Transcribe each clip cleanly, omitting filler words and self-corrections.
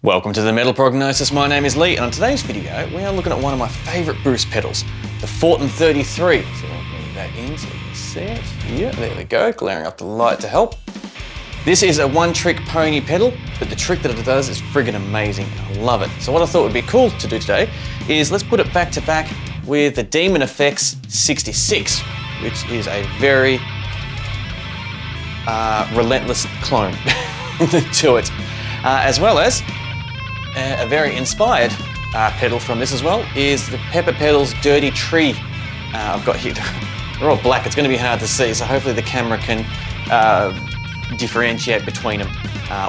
Welcome to the Metal Prognosis. My name is Lee, and on today's video we are looking at one of my favourite boost pedals, the Fortin 33. So I'll bring that in so you can see it. Yeah, there we go, glaring up the light to help. This is a one-trick pony pedal, but the trick that it does is friggin' amazing. I love it. So what I thought would be cool to do today is let's put it back to back with the Demonfx 66, which is a very relentless clone to it, as well as a very inspired pedal from this as well is the Pepper Pedals Dirty Tree. I've got here, they're all black, it's going to be hard to see, so hopefully the camera can differentiate between them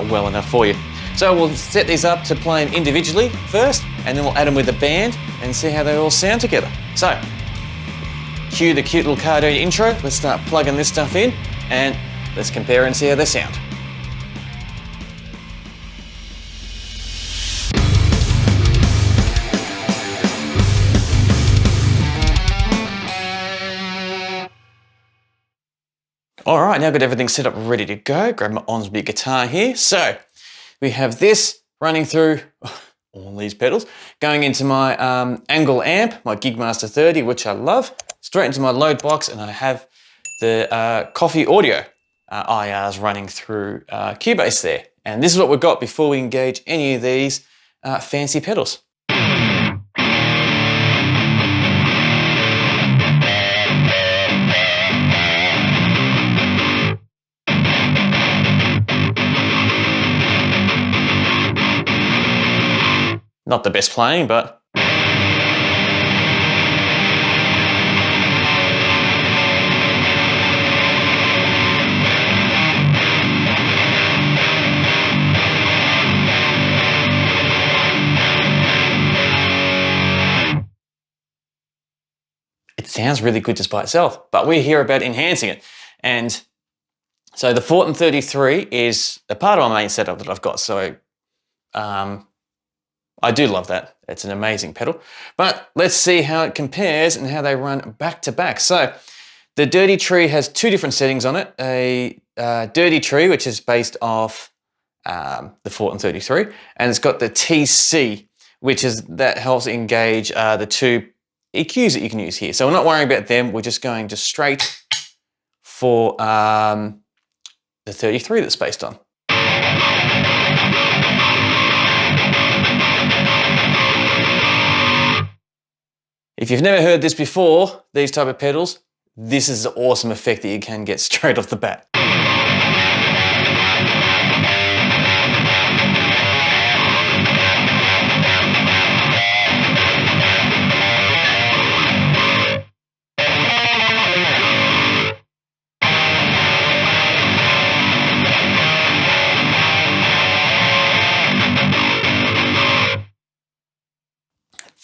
well enough for you. So we'll set these up to play them individually first, and then we'll add them with the band and see how they all sound together. So, cue the cute little cartoon intro, let's start plugging this stuff in, and let's compare and see how they sound. All right, now I've got everything set up ready to go. Grab my Onsby guitar here. So we have this running through all these pedals, going into my Angle amp, my Gigmaster 30, which I love, straight into my load box, and I have the Coffee Audio IRs running through Cubase there. And this is what we've got before we engage any of these fancy pedals. Not the best playing, but it sounds really good just by itself, but we're here about enhancing it. And so the Fortin 33 is a part of my main setup that I've got. So I do love that. It's an amazing pedal. But let's see how it compares and how they run back to back. So the Dirty Tree has two different settings on it. A Dirty Tree, which is based off the Fortin 33, and it's got the TC, which is that helps engage the two EQs that you can use here. So we're not worrying about them. We're just going just straight for the 33 that's based on. If you've never heard this before, these type of pedals, this is an awesome effect that you can get straight off the bat.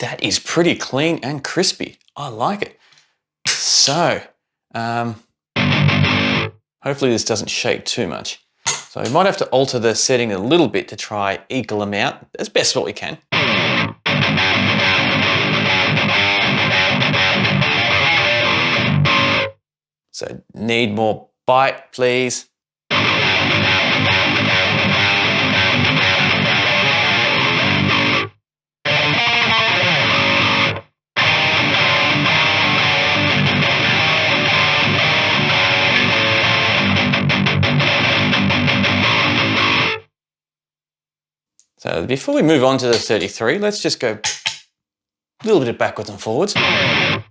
That is pretty clean and crispy. I like it. So, hopefully this doesn't shake too much. So we might have to alter the setting a little bit to try equal them out as best what we can. So need more bite, please. So before we move on to the 33, let's just go a little bit backwards and forwards. That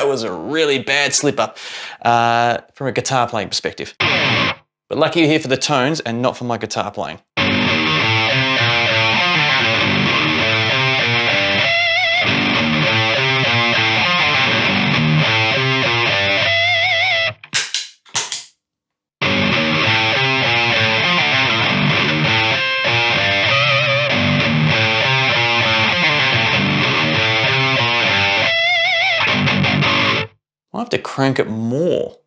was a really bad slip up from a guitar playing perspective. But lucky you're here for the tones and not for my guitar playing. I'll have to crank it more,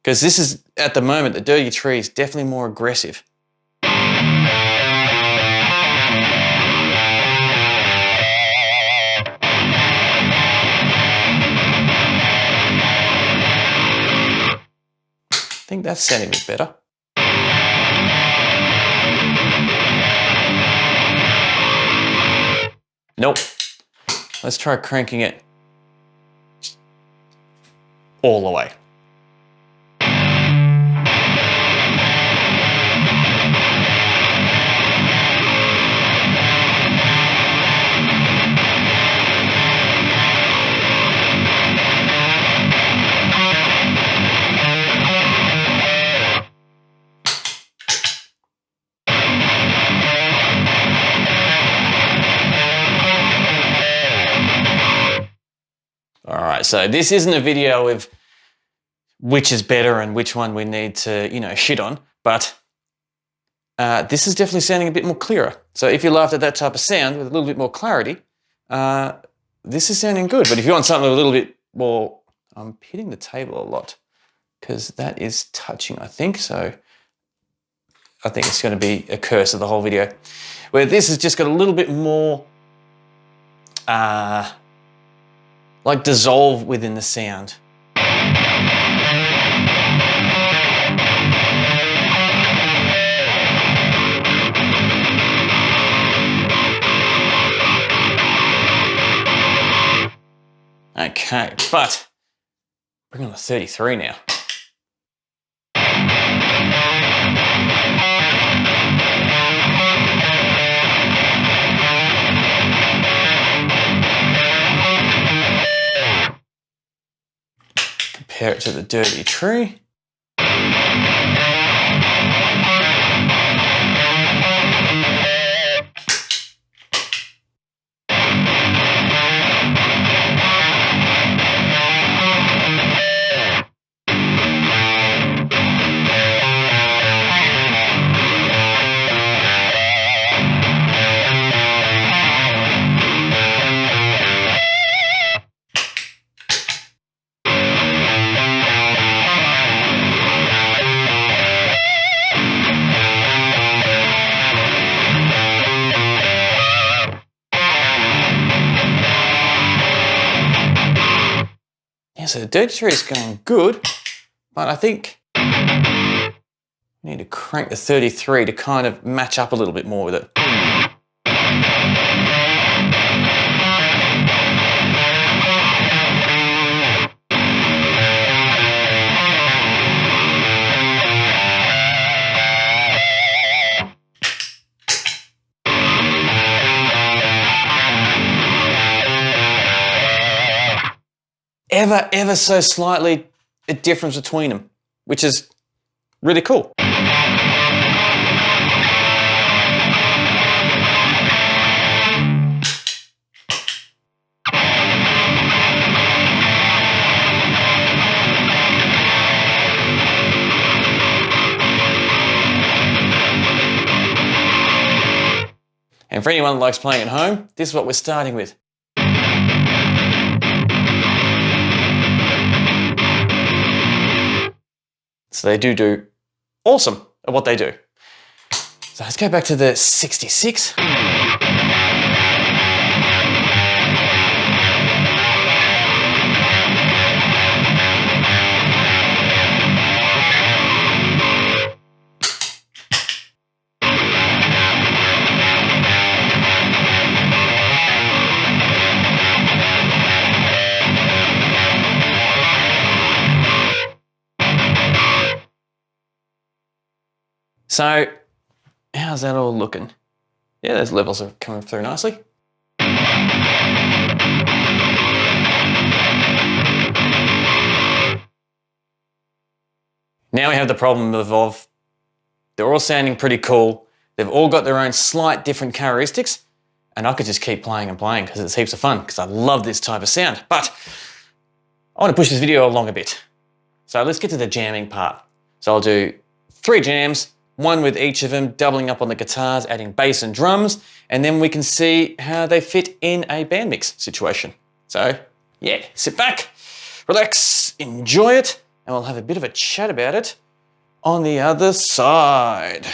because this is, at the moment, the Dirty Tree is definitely more aggressive. think that's sounding a bit better. Nope. Let's try cranking it all the way. All right, so this isn't a video of which is better and which one we need to, you know, shit on, but this is definitely sounding a bit more clearer. So if you laughed at that type of sound with a little bit more clarity, this is sounding good. But if you want something a little bit more, I'm hitting the table a lot because that is touching, I think. So I think it's going to be a curse of the whole video. Where this has just got a little bit more like dissolve within the sound. Okay, but bring on the 33 now. Compare it to the dirty tree. So the dirty tree is going good, but I think I need to crank the 33 to kind of match up a little bit more with it. Ever so slightly a difference between them, which is really cool. And for anyone that likes playing at home, this is what we're starting with. So they do awesome at what they do. So let's go back to the 66. So, how's that all looking? Yeah, those levels are coming through nicely. Now we have the problem of they're all sounding pretty cool. They've all got their own slight different characteristics, and I could just keep playing and playing because it's heaps of fun because I love this type of sound. But I want to push this video along a bit. So let's get to the jamming part. So I'll do 3 jams, one with each of them, doubling up on the guitars, adding bass and drums, and then we can see how they fit in a band mix situation. So yeah, sit back, relax, enjoy it, and we'll have a bit of a chat about it on the other side.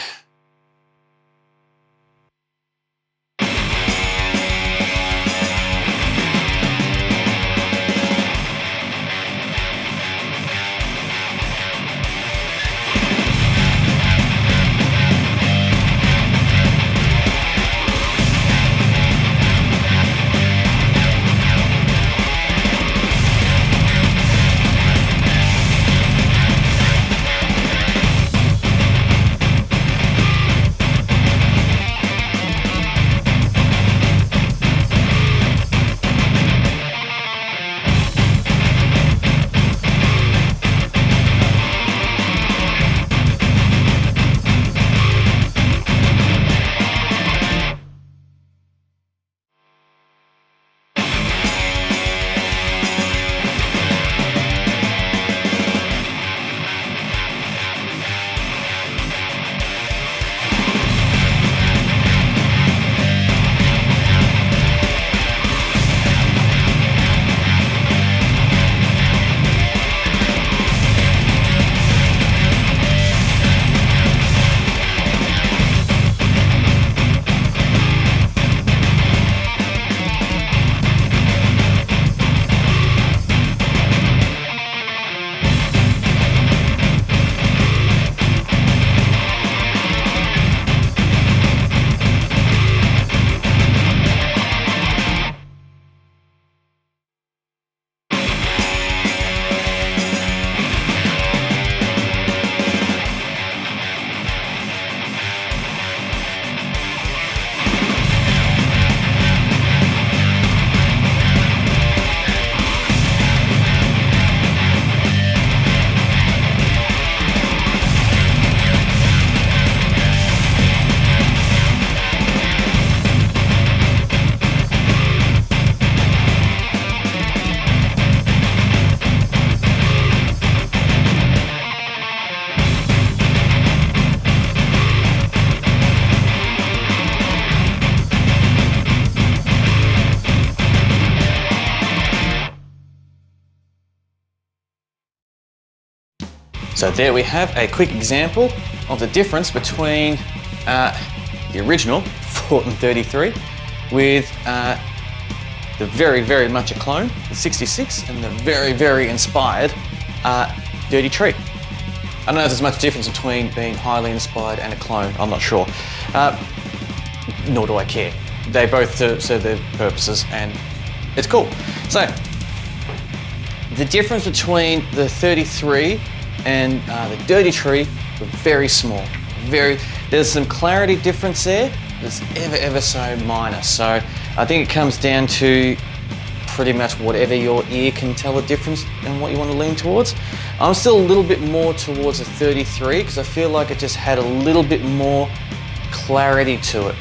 So there we have a quick example of the difference between the original Fortin 33 with the very, very much a clone, the 66, and the very, very inspired Dirty Tree. I don't know if there's much difference between being highly inspired and a clone, I'm not sure. Nor do I care. They both serve their purposes and it's cool. So, the difference between the 33 and the Dirty Tree were very small. There's some clarity difference there. It's ever so minor. So I think it comes down to pretty much whatever your ear can tell the difference and what you want to lean towards. I'm still a little bit more towards the 33 because I feel like it just had a little bit more clarity to it.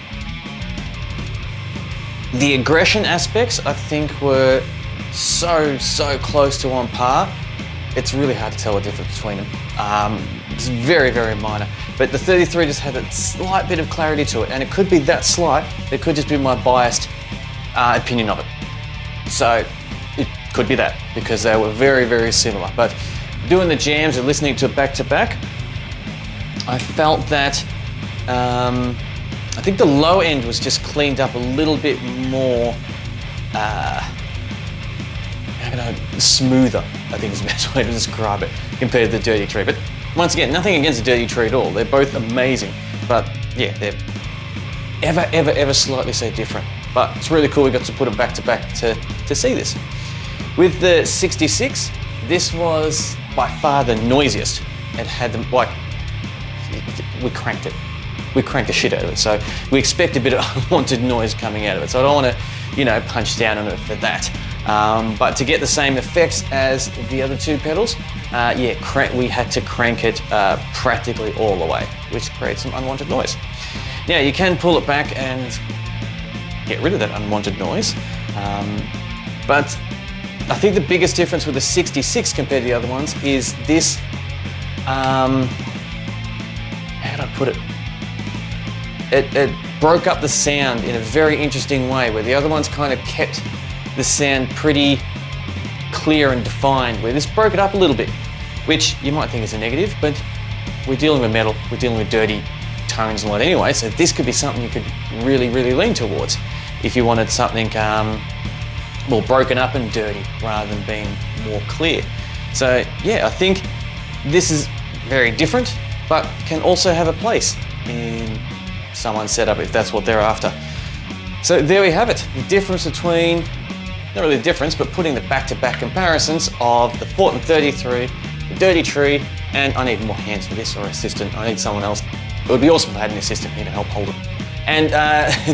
The aggression aspects I think were so close to on par. It's really hard to tell the difference between them. It's very, very minor. But the 33 just had a slight bit of clarity to it, and it could be that slight. It could just be my biased opinion of it. So it could be that, because they were very, very similar. But doing the jams and listening to it back to back, I felt that I think the low end was just cleaned up a little bit more, smoother, I think is the best way to describe it, compared to the Dirty Tree. But once again, nothing against the Dirty Tree at all. They're both amazing. But yeah, they're ever slightly so different. But it's really cool we got to put them back to back to see this. With the 66, this was by far the noisiest. It had them, like, we cranked it. We cranked the shit out of it. So we expect a bit of unwanted noise coming out of it. So I don't want to, punch down on it for that. But to get the same effects as the other two pedals, we had to crank it practically all the way, which creates some unwanted noise. Now you can pull it back and get rid of that unwanted noise, but I think the biggest difference with the 66 compared to the other ones is this, how do I put it? It broke up the sound in a very interesting way, where the other ones kind of kept the sound pretty clear and defined, where this broke it up a little bit, which you might think is a negative, but we're dealing with metal, we're dealing with dirty tones and all that anyway, so this could be something you could really lean towards if you wanted something more broken up and dirty rather than being more clear. So yeah, I think this is very different, but can also have a place in someone's setup if that's what they're after. So there we have it, the difference between, not really the difference, but putting the back-to-back comparisons of the Fortin 33, the Dirty Tree, and I need more hands for this, or assistant. I need someone else. It would be awesome if I had an assistant here to help hold it. And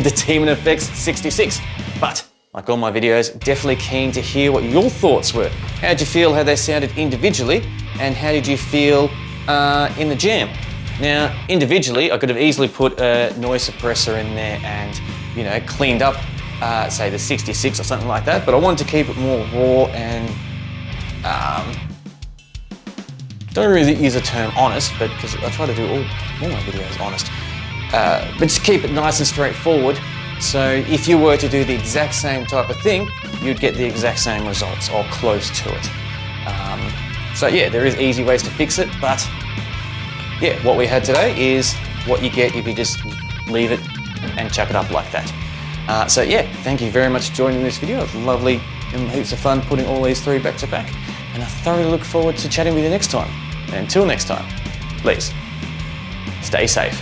the Demonfx 66. But like all my videos, definitely keen to hear what your thoughts were. How did you feel how they sounded individually, and how did you feel in the jam? Now, individually, I could have easily put a noise suppressor in there and, cleaned up, say the 66 or something like that, but I wanted to keep it more raw and, don't really use the term honest, but because I try to do all my videos honest, but just keep it nice and straightforward. So if you were to do the exact same type of thing, you'd get the exact same results or close to it. So yeah, there is easy ways to fix it, but yeah, what we had today is what you get if you just leave it and chuck it up like that. So yeah, thank you very much for joining this video. It's lovely and heaps of fun putting all these three back to back. And I thoroughly look forward to chatting with you next time. And until next time, please, stay safe.